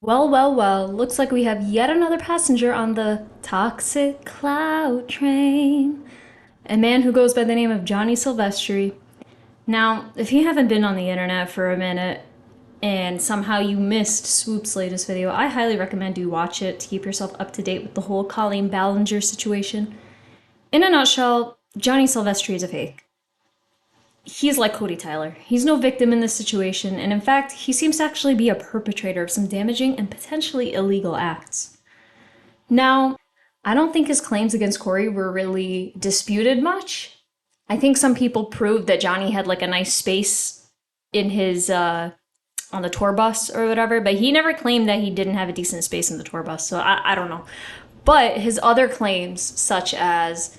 Well, well, well, looks like we have yet another passenger on the toxic cloud train. A man who goes by the name of Johnny Silvestri. Now, if you haven't been on the internet for a minute and somehow you missed Swoop's latest video, I highly recommend you watch it to keep yourself up to date with the whole Colleen Ballinger situation. In a nutshell, Johnny Silvestri is a fake. He's like Cody Tyler. He's no victim in this situation, and in fact, he seems to actually be a perpetrator of some damaging and potentially illegal acts. Now, I don't think his claims against Corey were really disputed much. I think some people proved that Johnny had like a nice space in his on the tour bus or whatever, but he never claimed that he didn't have a decent space in the tour bus. So I don't know. But his other claims, such as,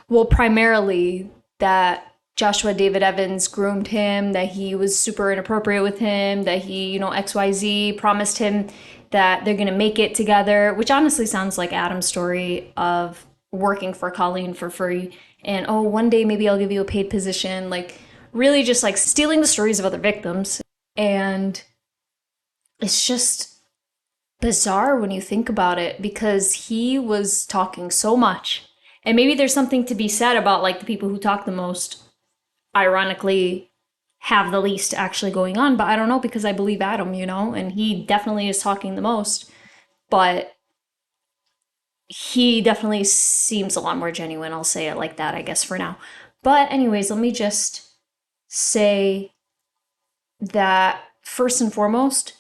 well, primarily that Joshua David Evans groomed him, that he was super inappropriate with him, that he, XYZ promised him that they're going to make it together, which honestly sounds like Adam's story of working for Colleen for free. And, oh, one day maybe I'll give you a paid position. Like, really just like stealing the stories of other victims. And it's just bizarre when you think about it because he was talking so much. And maybe there's something to be said about like the people who talk the most ironically have the least actually going on, but I don't know because I believe Adam, and he definitely is talking the most, but he definitely seems a lot more genuine. I'll say it like that, I guess, for now. But anyways, let me just say that first and foremost,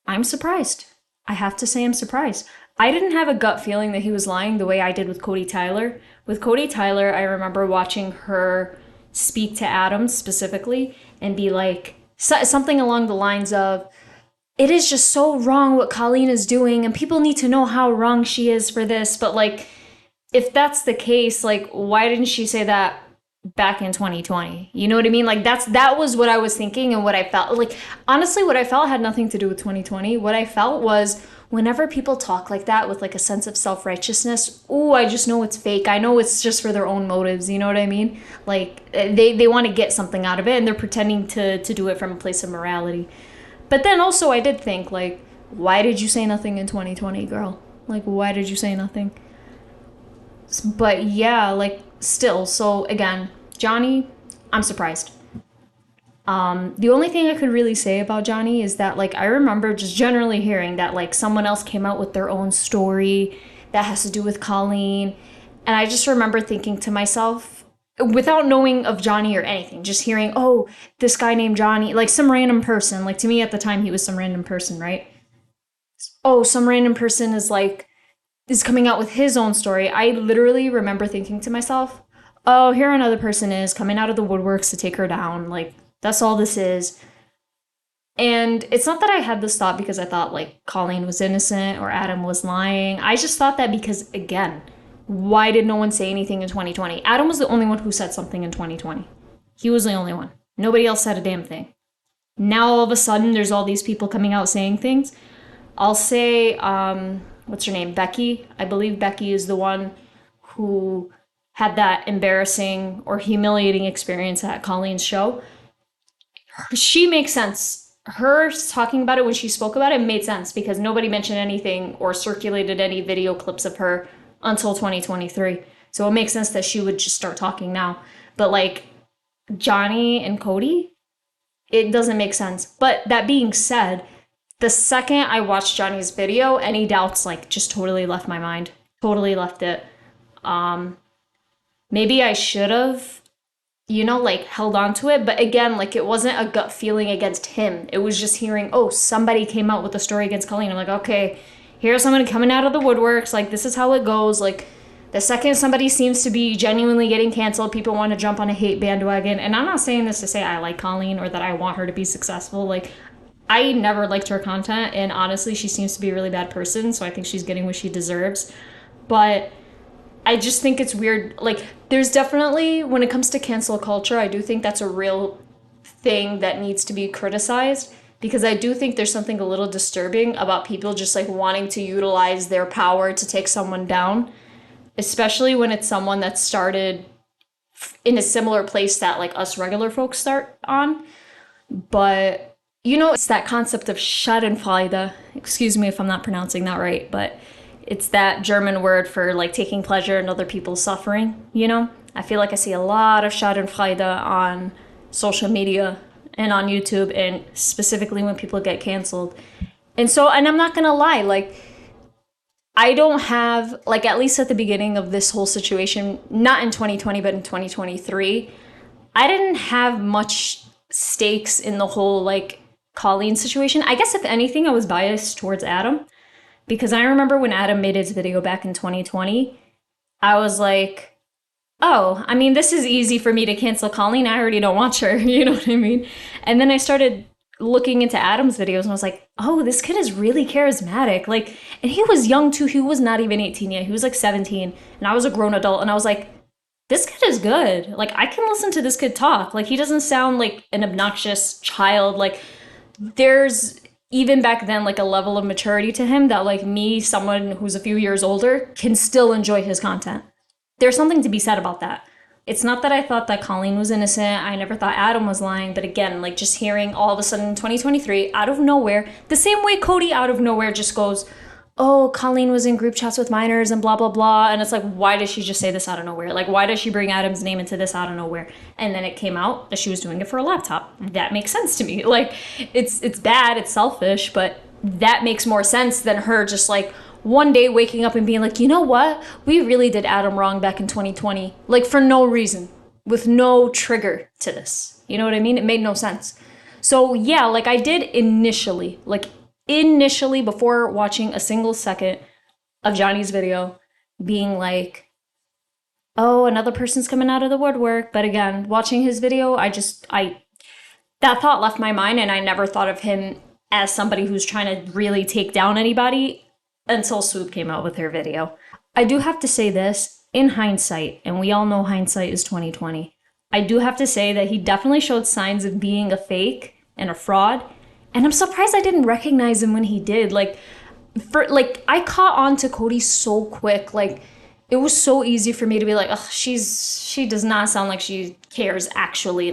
I'm surprised. I have to say I'm surprised. I didn't have a gut feeling that he was lying the way I did with Cody Tyler. With Cody Tyler, I remember watching her speak to Adam specifically and be like something along the lines of, it is just so wrong what Colleen is doing and people need to know how wrong she is for this. But like, if that's the case, like, why didn't she say that back in 2020? You know what I mean? Like that was what I was thinking and what I felt. Like honestly, what I felt had nothing to do with 2020. What I felt was whenever people talk like that with like a sense of self-righteousness, ooh, I just know it's fake. I know it's just for their own motives, you know what I mean? Like they want to get something out of it and they're pretending to do it from a place of morality. But then also I did think like, why did you say nothing in 2020, girl? Like why did you say nothing? But yeah, like still, so again, Johnny, I'm surprised. The only thing I could really say about Johnny is that like I remember just generally hearing that like someone else came out with their own story that has to do with Colleen. And I just remember thinking to myself, without knowing of Johnny or anything, just hearing, oh, this guy named Johnny, like some random person, like to me at the time he was some random person, right? Oh, some random person is coming out with his own story. I literally remember thinking to myself, oh, here another person is coming out of the woodworks to take her down. Like, that's all this is. And it's not that I had this thought because I thought like Colleen was innocent or Adam was lying. I just thought that because, again, why did no one say anything in 2020? Adam was the only one who said something in 2020. He was the only one. Nobody else said a damn thing. Now all of a sudden there's all these people coming out saying things. I'll say, what's her name? Becky. I believe Becky is the one who had that embarrassing or humiliating experience at Colleen's show. She makes sense. Her talking about it when she spoke about it made sense because nobody mentioned anything or circulated any video clips of her until 2023. So it makes sense that she would just start talking now. But like Johnny and Cody, it doesn't make sense. But that being said, the second I watched Johnny's video, any doubts like just totally left my mind. Totally left it. Maybe I should have, like held on to it. But again, like it wasn't a gut feeling against him. It was just hearing, oh, somebody came out with a story against Colleen. I'm like, okay, here's someone coming out of the woodworks. Like, this is how it goes. Like, the second somebody seems to be genuinely getting canceled, people want to jump on a hate bandwagon. And I'm not saying this to say I like Colleen or that I want her to be successful. Like, I never liked her content. And honestly, she seems to be a really bad person. So I think she's getting what she deserves. But I just think it's weird. Like, there's definitely, when it comes to cancel culture, I do think that's a real thing that needs to be criticized because I do think there's something a little disturbing about people just like wanting to utilize their power to take someone down, especially when it's someone that started in a similar place that like us regular folks start on. But You know, it's that concept of Schadenfreude. Excuse me if I'm not pronouncing that right, but it's that German word for like taking pleasure in other people's suffering, you know? I feel like I see a lot of Schadenfreude on social media and on YouTube, and specifically when people get canceled. And I'm not gonna lie, like, I don't have, like, at least at the beginning of this whole situation, not in 2020, but in 2023, I didn't have much stakes in the whole, like, Colleen situation. I guess if anything, I was biased towards Adam, because I remember when Adam made his video back in 2020, I was like, oh, I mean, this is easy for me to cancel Colleen. I already don't watch her. You know what I mean? And then I started looking into Adam's videos and I was like, oh, this kid is really charismatic. Like, and he was young too. He was not even 18 yet. He was like 17. And I was a grown adult. And I was like, this kid is good. Like, I can listen to this kid talk. Like, he doesn't sound like an obnoxious child. Like, there's even back then, like, a level of maturity to him that, like, me, someone who's a few years older, can still enjoy his content. There's something to be said about that. It's not that I thought that Colleen was innocent. I never thought Adam was lying. But again, like, just hearing all of a sudden in 2023, out of nowhere, the same way Cody out of nowhere just goes, oh, Colleen was in group chats with minors and blah, blah, blah. And it's like, why does she just say this out of nowhere? Like, why does she bring Adam's name into this out of nowhere? And then it came out that she was doing it for a laptop. That makes sense to me. Like, it's bad, it's selfish, but that makes more sense than her just like, one day waking up and being like, you know what? We really did Adam wrong back in 2020. Like, for no reason, with no trigger to this. You know what I mean? It made no sense. So yeah, like I did initially, before watching a single second of Johnny's video, being like, oh, another person's coming out of the woodwork. But again, watching his video, that thought left my mind, and I never thought of him as somebody who's trying to really take down anybody until Swoop came out with her video. I do have to say this, in hindsight, and we all know hindsight is 2020, I do have to say that he definitely showed signs of being a fake and a fraud, and I'm surprised I didn't recognize him when he did. I caught on to Cody so quick. Like, it was so easy for me to be like, ugh, she does not sound like she cares actually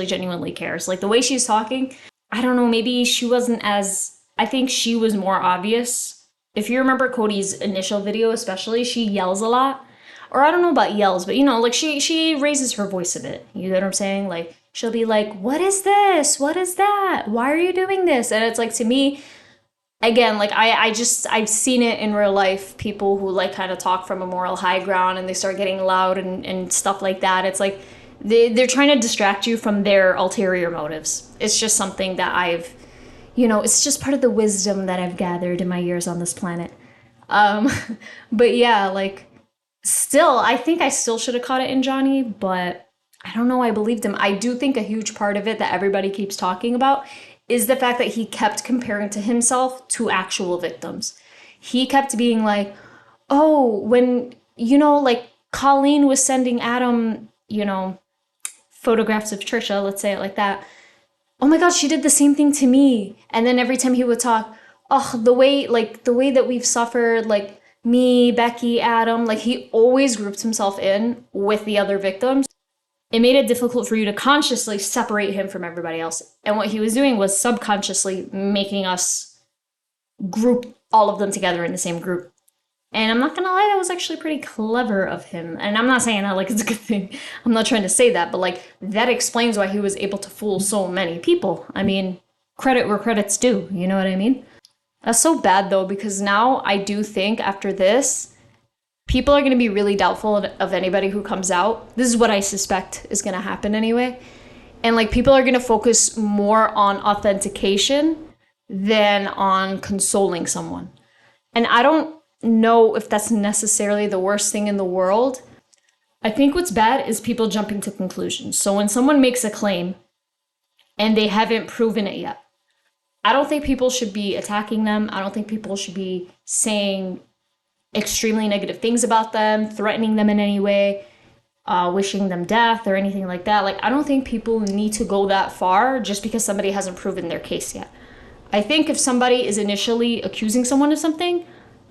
genuinely cares. Like, the way she's talking, I don't know, maybe she wasn't as, I think she was more obvious. If you remember Cody's initial video especially, she yells a lot. Or I don't know about yells, but you know, like she raises her voice a bit. You know what I'm saying? Like, she'll be like, what is this? What is that? Why are you doing this? And it's like, to me, again, like I've seen it in real life, people who like kind of talk from a moral high ground and they start getting loud and stuff like that. It's like they're trying to distract you from their ulterior motives. It's just something that it's just part of the wisdom that I've gathered in my years on this planet. But yeah, like, still, I think I still should have caught it in Johnny, but I don't know, I believed him. I do think a huge part of it that everybody keeps talking about is the fact that he kept comparing to himself to actual victims. He kept being like, oh, when, like, Colleen was sending Adam, photographs of Trisha, let's say it like that. Oh my God, she did the same thing to me. And then every time he would talk, oh, the way that we've suffered, like me, Becky, Adam, like he always grouped himself in with the other victims. It made it difficult for you to consciously separate him from everybody else. And what he was doing was subconsciously making us group all of them together in the same group. And I'm not gonna lie, that was actually pretty clever of him. And I'm not saying that like it's a good thing. I'm not trying to say that, but like that explains why he was able to fool so many people. I mean, credit where credit's due, you know what I mean? That's so bad though, because now I do think after this, people are gonna be really doubtful of anybody who comes out. This is what I suspect is gonna happen anyway. And like people are gonna focus more on authentication than on consoling someone. And I don't know if that's necessarily the worst thing in the world. I think what's bad is people jumping to conclusions. So when someone makes a claim and they haven't proven it yet, I don't think people should be attacking them. I don't think people should be saying extremely negative things about them, threatening them in any way, wishing them death or anything like that. Like, I don't think people need to go that far just because somebody hasn't proven their case yet. I think if somebody is initially accusing someone of something,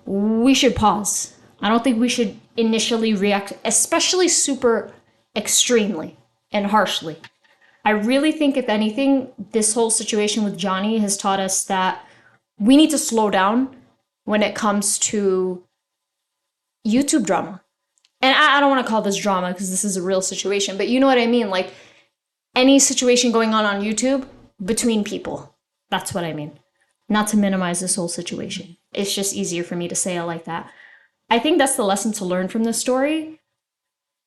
we should pause. I don't think we should initially react, especially super extremely and harshly. I really think, if anything, this whole situation with Johnny has taught us that we need to slow down when it comes to YouTube drama. And I don't want to call this drama because this is a real situation, but you know what I mean? Like any situation going on YouTube between people. That's what I mean. Not to minimize this whole situation. It's just easier for me to say it like that. I think that's the lesson to learn from this story,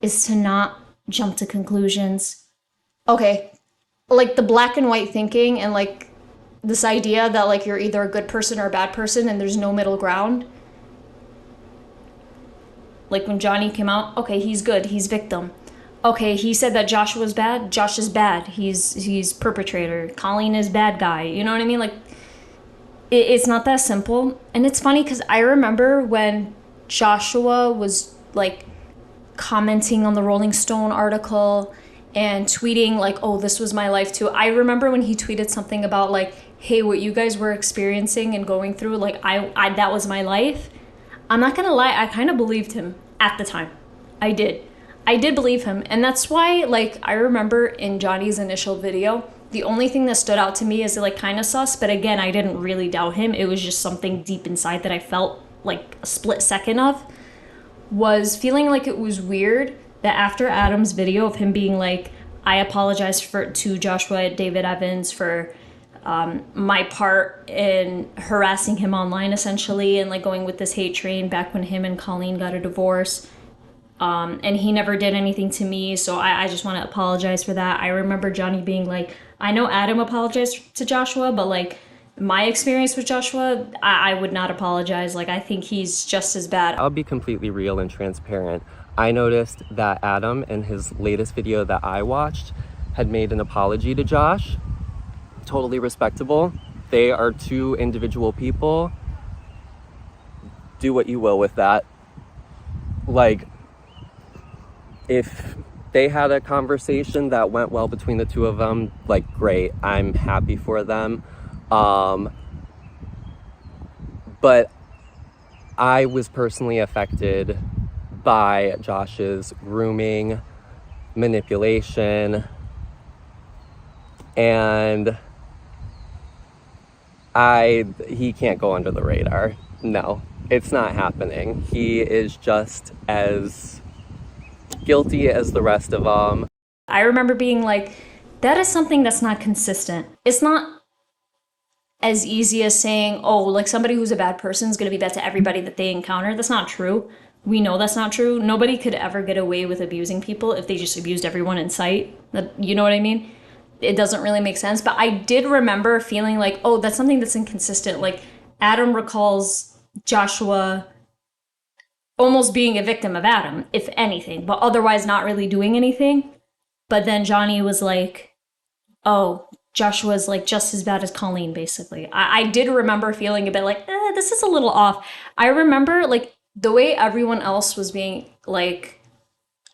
is to not jump to conclusions. Okay, like the black and white thinking, and like this idea that like you're either a good person or a bad person and there's no middle ground. Like when Johnny came out, okay, he's good, he's victim. Okay, he said that Josh was bad, Josh is bad, he's perpetrator. Colleen is bad guy, you know what I mean? Like it's not that simple. And it's funny because I remember when Joshua was like commenting on the Rolling Stone article and tweeting like, oh, this was my life too. I remember when he tweeted something about like, hey, what you guys were experiencing and going through, like I that was my life. I'm not gonna lie, I kind of believed him at the time. I did believe him. And that's why, like, I remember in Johnny's initial video, the only thing that stood out to me is like kind of sus, but again, I didn't really doubt him. It was just something deep inside that I felt like a split second of, was feeling like it was weird that after Adam's video of him being like, I apologize to Joshua David Evans for my part in harassing him online, essentially, and like going with this hate train back when him and Colleen got a divorce. And he never did anything to me, so I just want to apologize for that. I remember Johnny being like, I know Adam apologized to Joshua, but like my experience with Joshua, I would not apologize. Like I think he's just as bad. I'll be completely real and transparent. I noticed that Adam, in his latest video that I watched, had made an apology to Josh. Totally respectable. They are two individual people. Do what you will with that. Like, if they had a conversation that went well between the two of them, like, great, I'm happy for them. But I was personally affected by Josh's grooming, manipulation, and he can't go under the radar. No, it's not happening. He is just as guilty as the rest of them. I remember being like, that is something that's not consistent. It's not as easy as saying, oh, like somebody who's a bad person is going to be bad to everybody that they encounter. That's not true. We know that's not true. Nobody could ever get away with abusing people if they just abused everyone in sight. You know what I mean? It doesn't really make sense. But I did remember feeling like, oh, that's something that's inconsistent. Like Adam recalls Joshua almost being a victim of Adam, if anything, but otherwise not really doing anything. But then Johnny was like, oh, Joshua's like just as bad as Colleen, basically. I did remember feeling a bit like, this is a little off. I remember like the way everyone else was being like,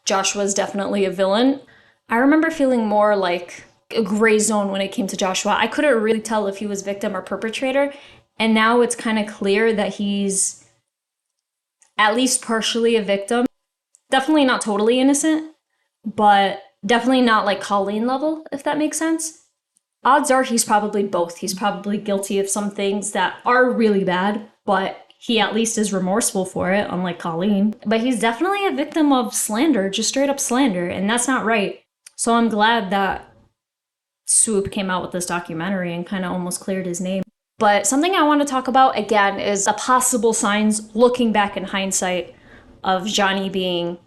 Joshua's definitely a villain. I remember feeling more like a gray zone when it came to Joshua. I couldn't really tell if he was victim or perpetrator. And now it's kind of clear that he's at least partially a victim. Definitely not totally innocent, but definitely not like Colleen level, if that makes sense. Odds are he's probably both. He's probably guilty of some things that are really bad, but he at least is remorseful for it, unlike Colleen. But he's definitely a victim of slander, just straight up slander, and that's not right. So I'm glad that Swoop came out with this documentary and kind of almost cleared his name. But something I want to talk about again is the possible signs, looking back in hindsight, of Johnny being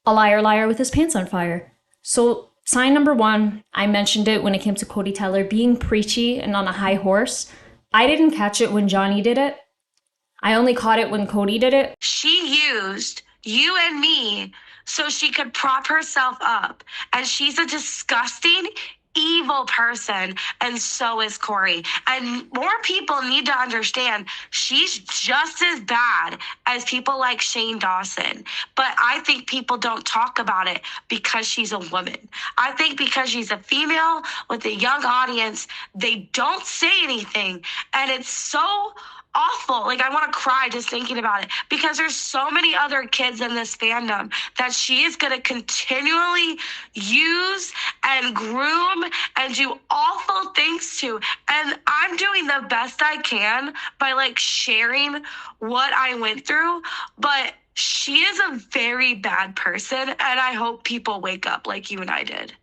a liar with his pants on fire. So sign number one, I mentioned it when it came to Cody Tyler being preachy and on a high horse. I didn't catch it when Johnny did it. I only caught it when Cody did it. She used you and me so she could prop herself up. And she's a disgusting, evil person, and so is Corey. And more people need to understand she's just as bad as people like Shane Dawson. But I think people don't talk about it because she's a woman. I think because she's a female with a young audience, they don't say anything. And it's so awful. Like, I want to cry just thinking about it, because there's so many other kids in this fandom that she is going to continually use and groom and do awful things to. And I'm doing the best I can by like sharing what I went through. But she is a very bad person. And I hope people wake up like you and I did.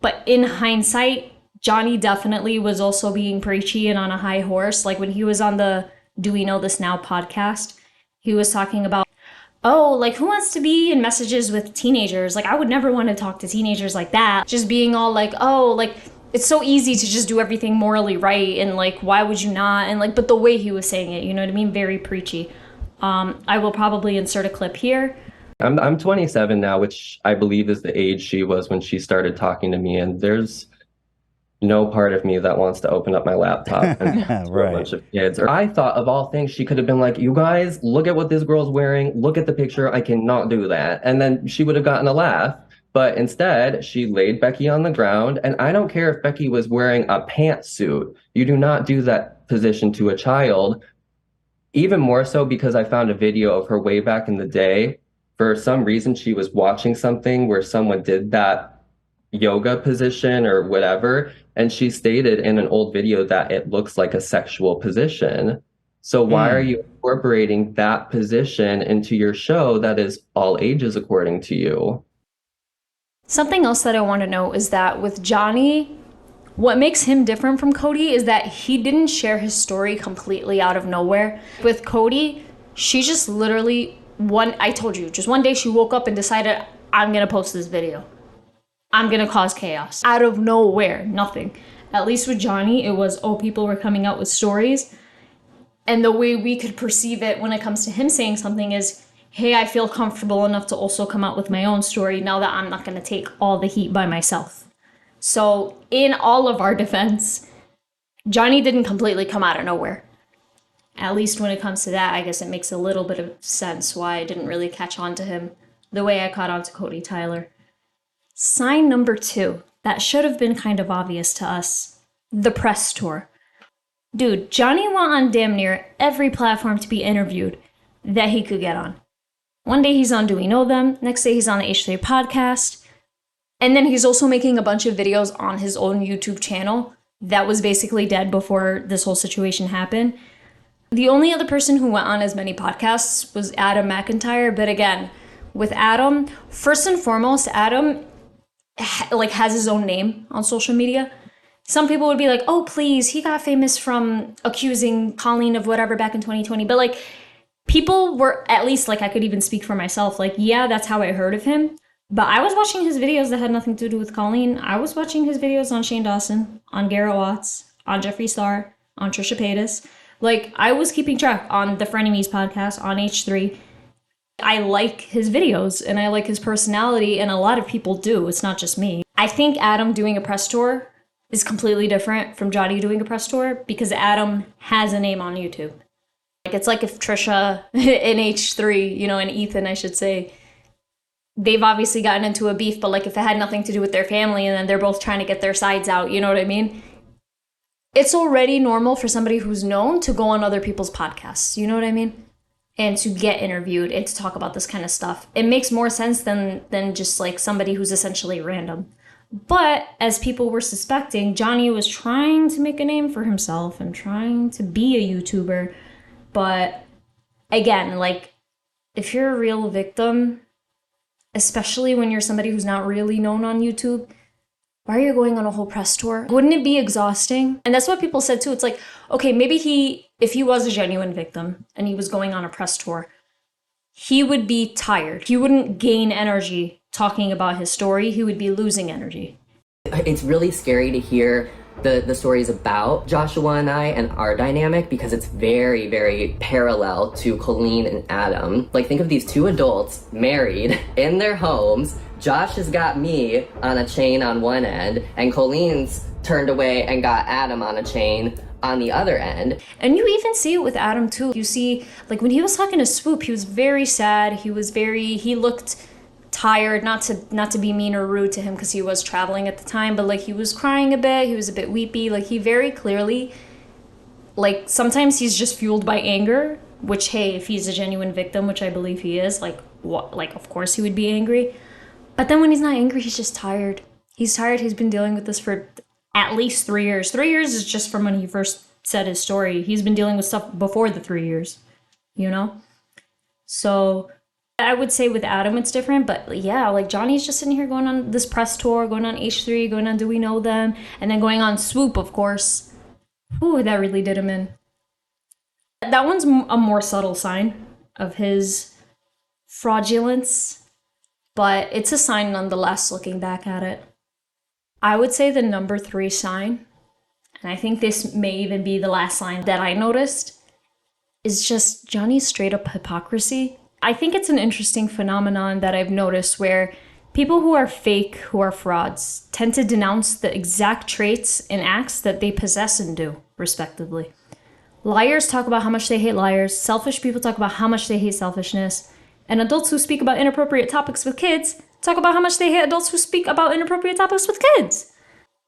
But in hindsight, Johnny definitely was also being preachy and on a high horse. Like when he was on the Do We Know This Now podcast, he was talking about, oh, like who wants to be in messages with teenagers? Like I would never want to talk to teenagers like that. Just being all like, oh, like it's so easy to just do everything morally right. And like, why would you not? And like, but the way he was saying it, you know what I mean? Very preachy. I will probably insert a clip here. I'm 27 now, which I believe is the age she was when she started talking to me. And there's no part of me that wants to open up my laptop and right. a bunch of kids. Or I thought of all things, she could have been like, you guys, look at what this girl's wearing. Look at the picture. I cannot do that. And then she would have gotten a laugh. But instead, she laid Becky on the ground. And I don't care if Becky was wearing a pantsuit. You do not do that position to a child. Even more so because I found a video of her way back in the day. For some reason, she was watching something where someone did that yoga position or whatever. And she stated in an old video that it looks like a sexual position. So why are you incorporating that position into your show that is all ages according to you? Something else that I want to know is that with Johnny, what makes him different from Cody is that he didn't share his story completely out of nowhere. With Cody, she just literally I told you, just one day she woke up and decided, I'm going to post this video. I'm going to cause chaos. Out of nowhere, nothing. At least with Johnny, it was, oh, people were coming out with stories. And the way we could perceive it when it comes to him saying something is, hey, I feel comfortable enough to also come out with my own story now that I'm not going to take all the heat by myself. So in all of our defense, Johnny didn't completely come out of nowhere. At least when it comes to that, I guess it makes a little bit of sense why I didn't really catch on to him the way I caught on to Cody Tyler. Sign number 2, that should have been kind of obvious to us, the press tour. Dude, Johnny went on damn near every platform to be interviewed that he could get on. One day he's on Do We Know Them, next day he's on the H3 podcast, and then he's also making a bunch of videos on his own YouTube channel that was basically dead before this whole situation happened. The only other person who went on as many podcasts was Adam McIntyre, but again, with Adam, first and foremost, Adam has his own name on social media. Some people would be like, oh, please, he got famous from accusing Colleen of whatever back in 2020. But like, people were, at least like I could even speak for myself, like, yeah, that's how I heard of him. But I was watching his videos that had nothing to do with Colleen. I was watching his videos on Shane Dawson, on Garrett Watts, on Jeffree Star, on Trisha Paytas. Like, I was keeping track on the Frenemies podcast, on H3. I like his videos, and I like his personality, and a lot of people do. It's not just me. I think Adam doing a press tour is completely different from Johnny doing a press tour, because Adam has a name on YouTube. Like, it's like if Trisha and H3, and Ethan, I should say, they've obviously gotten into a beef, but like if it had nothing to do with their family, and then they're both trying to get their sides out, you know what I mean? It's already normal for somebody who's known to go on other people's podcasts, you know what I mean? And to get interviewed and to talk about this kind of stuff. It makes more sense than just like somebody who's essentially random. But as people were suspecting, Johnny was trying to make a name for himself and trying to be a YouTuber. But again, like, if you're a real victim, especially when you're somebody who's not really known on YouTube, why are you going on a whole press tour? Wouldn't it be exhausting? And that's what people said too. It's like, okay, maybe if he was a genuine victim and he was going on a press tour, he would be tired. He wouldn't gain energy talking about his story. He would be losing energy. It's really scary to hear the stories about Joshua and I and our dynamic, because it's very, very parallel to Colleen and Adam. Like, think of these two adults married in their homes. Josh has got me on a chain on one end, and Colleen's turned away and got Adam on a chain on the other end. And you even see it with Adam too. You see, like, when he was talking to Swoop, he was very sad. He looked tired, not to be mean or rude to him because he was traveling at the time, but like he was crying a bit, he was a bit weepy. Like, he very clearly, like, sometimes he's just fueled by anger, which, hey, if he's a genuine victim, which I believe he is, like, what, like, of course he would be angry. But then when he's not angry, he's just tired. He's tired. He's been dealing with this for at least 3 years. 3 years is just from when he first said his story. He's been dealing with stuff before the 3 years, you know? So I would say with Adam it's different, but yeah, like Johnny's just sitting here going on this press tour, going on H3, going on Do We Know Them, and then going on Swoop, of course. Ooh, that really did him in. That one's a more subtle sign of his fraudulence, but it's a sign nonetheless looking back at it. I would say the number 3 sign, and I think this may even be the last sign that I noticed, is just Johnny's straight up hypocrisy. I think it's an interesting phenomenon that I've noticed where people who are fake, who are frauds, tend to denounce the exact traits and acts that they possess and do, respectively. Liars talk about how much they hate liars, selfish people talk about how much they hate selfishness, and adults who speak about inappropriate topics with kids talk about how much they hate adults who speak about inappropriate topics with kids.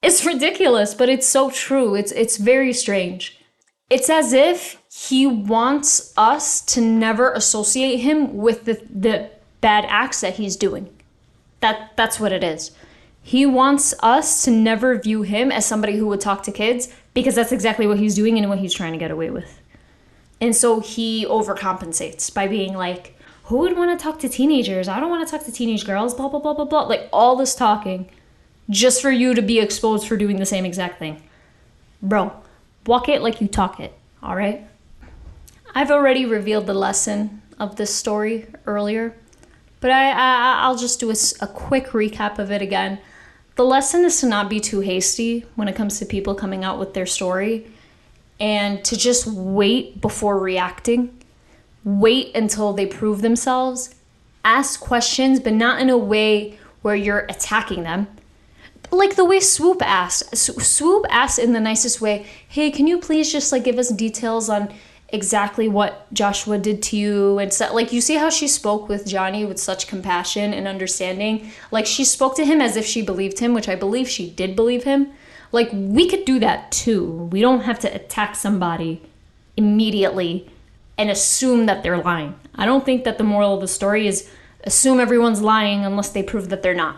It's ridiculous, but it's so true. It's very strange. It's as if he wants us to never associate him with the bad acts that he's doing. That's what it is. He wants us to never view him as somebody who would talk to kids because that's exactly what he's doing and what he's trying to get away with. And so he overcompensates by being like, who would want to talk to teenagers? I don't want to talk to teenage girls, blah, blah, blah, blah, blah. Like all this talking just for you to be exposed for doing the same exact thing. Bro, walk it like you talk it, all right? I've already revealed the lesson of this story earlier, but I'll just do a quick recap of it again. The lesson is to not be too hasty when it comes to people coming out with their story and to just wait before reacting. Wait until they prove themselves. Ask questions, but not in a way where you're attacking them. Like the way Swoop asked. Swoop asked in the nicest way, hey, can you please just like give us details on exactly what Joshua did to you? And so, like, you see how she spoke with Johnny with such compassion and understanding? Like, she spoke to him as if she believed him, which I believe she did believe him. Like, we could do that too. We don't have to attack somebody immediately and assume that they're lying. I don't think that the moral of the story is assume everyone's lying unless they prove that they're not.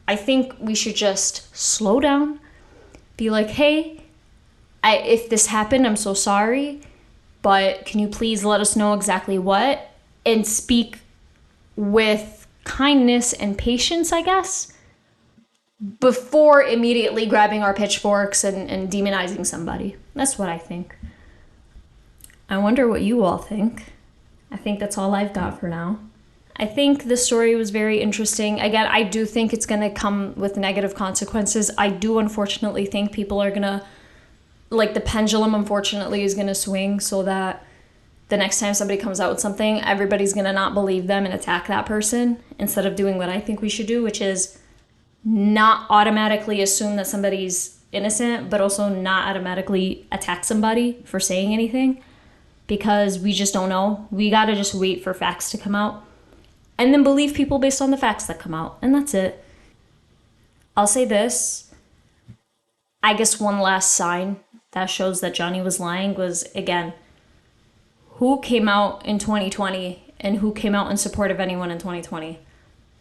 I think we should just slow down, be like, hey, if this happened, I'm so sorry, but can you please let us know exactly what? And speak with kindness and patience, I guess, before immediately grabbing our pitchforks and demonizing somebody. That's what I think. I wonder what you all think. I think that's all I've got for now. I think the story was very interesting. Again, I do think it's going to come with negative consequences. I do unfortunately think people are going to, like the pendulum unfortunately is going to swing so that the next time somebody comes out with something, everybody's going to not believe them and attack that person instead of doing what I think we should do, which is not automatically assume that somebody's innocent, but also not automatically attack somebody for saying anything because we just don't know. We got to just wait for facts to come out. And then believe people based on the facts that come out. And that's it. I'll say this. I guess one last sign that shows that Johnny was lying was, again, who came out in 2020 and who came out in support of anyone in 2020.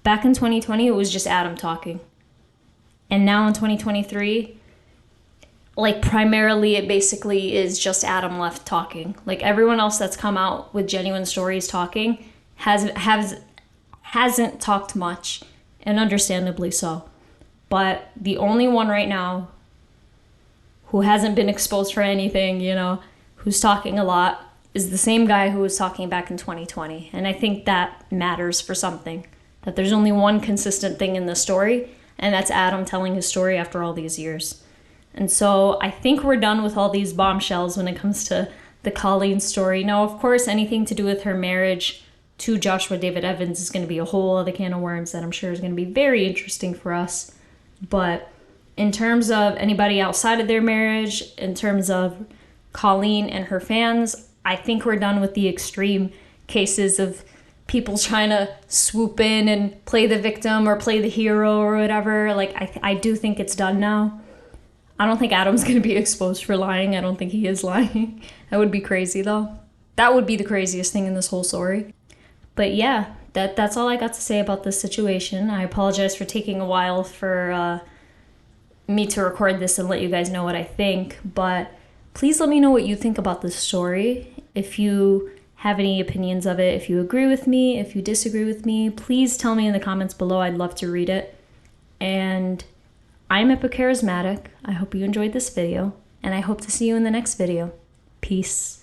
Back in 2020, it was just Adam talking. And now in 2023, like primarily it basically is just Adam left talking. Like everyone else that's come out with genuine stories talking hasn't talked much, and understandably so. But the only one right now who hasn't been exposed for anything, who's talking a lot, is the same guy who was talking back in 2020. And I think that matters for something. That there's only one consistent thing in the story, and that's Adam telling his story after all these years. And so I think we're done with all these bombshells when it comes to the Colleen story. Now, of course, anything to do with her marriage to Joshua David Evans is going to be a whole other can of worms that I'm sure is going to be very interesting for us. But in terms of anybody outside of their marriage, in terms of Colleen and her fans, I think we're done with the extreme cases of people trying to swoop in and play the victim or play the hero or whatever. Like, I do think it's done now. I don't think Adam's going to be exposed for lying. I don't think he is lying. That would be crazy, though. That would be the craziest thing in this whole story. But yeah, that's all I got to say about this situation. I apologize for taking a while for me to record this and let you guys know what I think, but please let me know what you think about this story. If you have any opinions of it, if you agree with me, if you disagree with me, please tell me in the comments below. I'd love to read it. And I'm Epicharismatic. I hope you enjoyed this video, and I hope to see you in the next video. Peace.